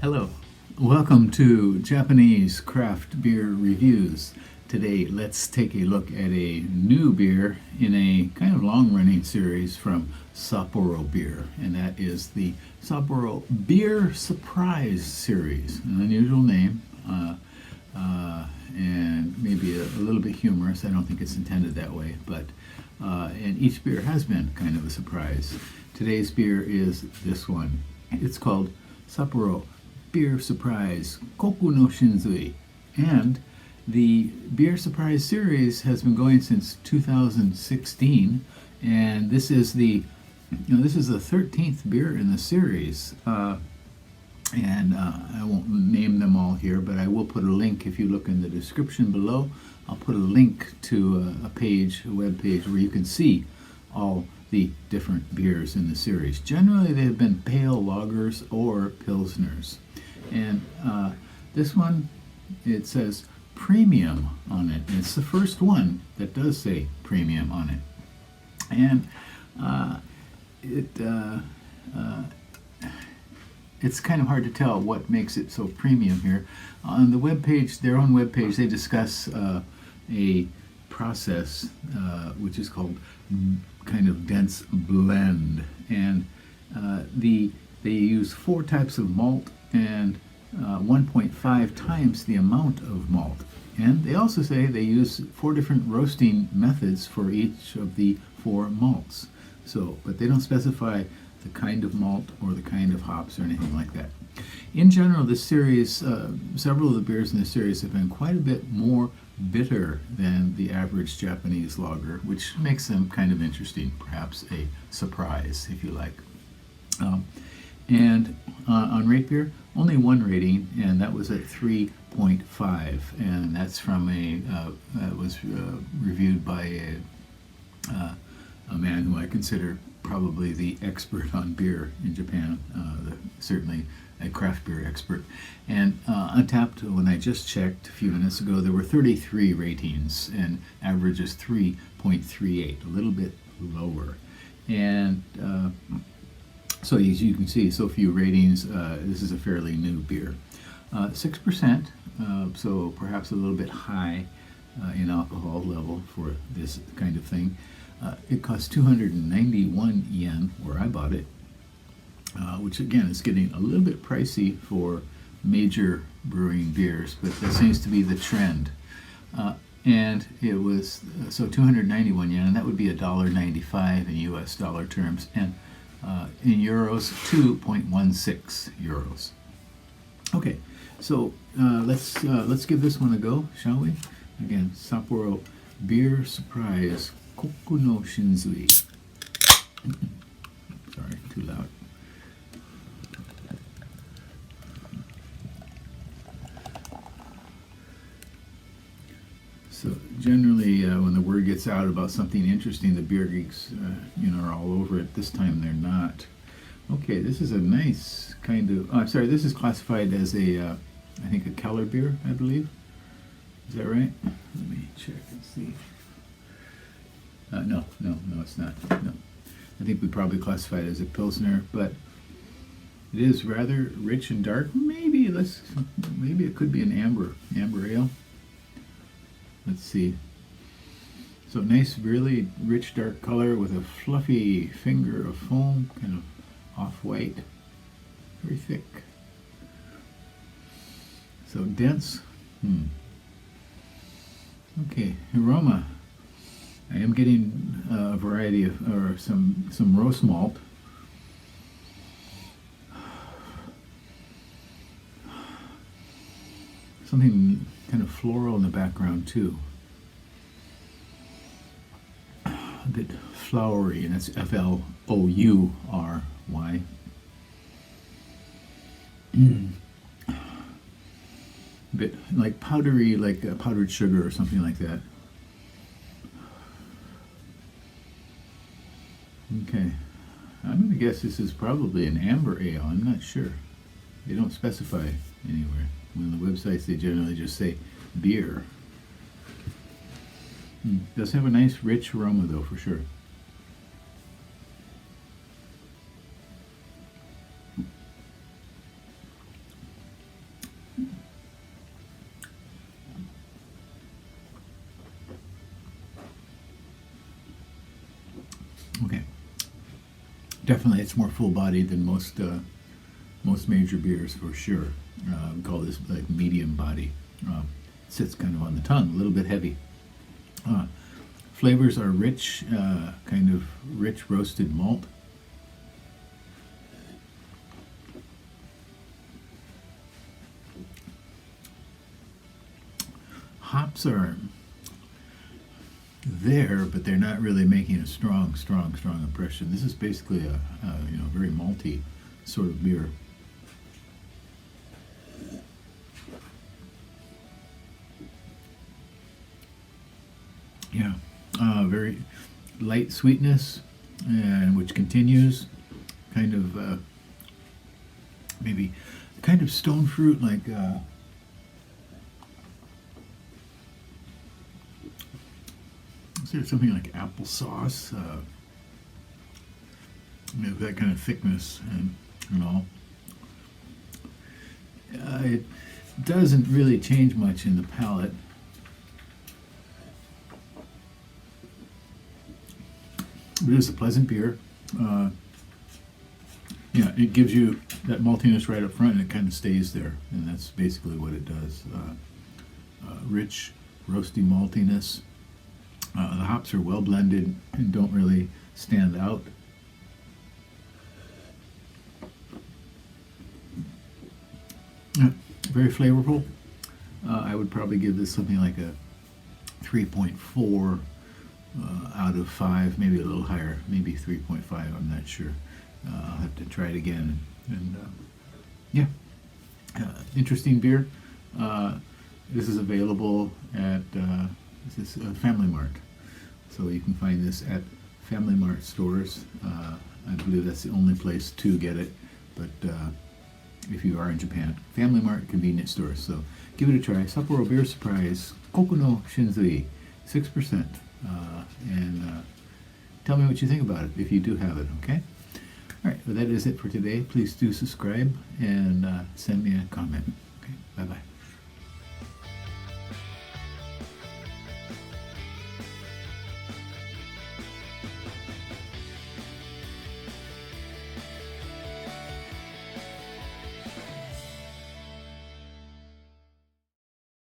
Hello, welcome to Japanese craft beer reviews. Today let's take a look at a new beer in a kind of long-running series from Sapporo Beer, and that is the Sapporo Beer Surprise series. An unusual name and maybe a little bit humorous. I don't think it's intended that way, but and each beer has been kind of a surprise. Today's beer is this one. It's called Sapporo Beer Surprise Koku no Shinzui, and the Beer Surprise series has been going since 2016, and this is the 13th beer in the series. And I won't name them all here, but I will put a link if you look in the description below. I'll put a link to a web page where you can see all the different beers in the series. Generally, they've been pale lagers or pilsners. And this one, it says premium on it. It's the first one that does say premium on it. And it's kind of hard to tell what makes it so premium here. On the webpage, their own webpage, they discuss a process which is called kind of dense blend, and they use 4 types of malt and 1.5 times the amount of malt. And they also say they use 4 different roasting methods for each of the 4 malts. So, but they don't specify the kind of malt or the kind of hops or anything like that. In general, this series, several of the beers in this series have been quite a bit more bitter than the average Japanese lager, which makes them kind of interesting, perhaps a surprise, if you like. And on Rate Beer, only 1 rating, and that was at 3.5, and that's from that was reviewed by a man who I consider probably the expert on beer in Japan, certainly a craft beer expert. And Untapped, when I just checked a few minutes ago, there were 33 ratings, and average is 3.38, a little bit lower. And so as you can see, so few ratings. This is a fairly new beer. 6%, so perhaps a little bit high in alcohol level for this kind of thing. It costs 291 yen where I bought it, which again is getting a little bit pricey for major brewing beers, but that seems to be the trend. And it was, so 291 yen, and that would be $1.95 in US dollar terms, and in euros, 2.16 euros. Okay, so let's give this one a go, shall we? Again, Sapporo Beer Surprise Koku no Shinzui. Sorry, too loud. So generally, when the word gets out about something interesting, the beer geeks, are all over it. This time they're not. Okay, this is a nice kind of. Oh, sorry, this is classified as I think a Keller beer, I believe. Is that right? Let me check and see. No, it's not. No, I think we probably classify it as a pilsner, but it is rather rich and dark. Maybe it could be an amber ale. Let's see. So nice, really rich dark color with a fluffy finger of foam, kind of off-white, very thick. So dense. Okay, aroma. I am getting a variety of, or some roast malt. Something kind of floral in the background too. A bit flowery, and it's Floury. A bit like powdery, like powdered sugar or something like that. Okay, I'm going to guess this is probably an amber ale. I'm not sure. They don't specify anywhere. On the websites, they generally just say beer. Does have a nice rich aroma though, for sure. Okay. Definitely, it's more full-bodied than most major beers for sure. We call this like medium body. Sits kind of on the tongue, a little bit heavy. Flavors are rich, kind of rich roasted malt. Hops are there, but they're not really making a strong impression. This is basically a very malty sort of beer. Yeah, very light sweetness, and which continues, kind of maybe kind of stone fruit, like is there something like applesauce, that kind of thickness and all. It doesn't really change much in the palate. It is a pleasant beer. Yeah, it gives you that maltiness right up front, and it kind of stays there, and that's basically what it does. Rich, roasty maltiness. The hops are well blended and don't really stand out. Yeah, very flavorful. I would probably give this something like a 3.4 out of 5, maybe a little higher, maybe 3.5. I'm not sure. I'll have to try it again. And yeah, interesting beer. This is available at Family Mart, so you can find this at Family Mart stores. I believe that's the only place to get it, but if you are in Japan, Family Mart convenience stores. So give it a try. Sapporo Beer Surprise Koku no Shinzui, 6%. And tell me what you think about it if you do have it, okay? All right, well, that is it for today. Please do subscribe and send me a comment. Okay, bye-bye.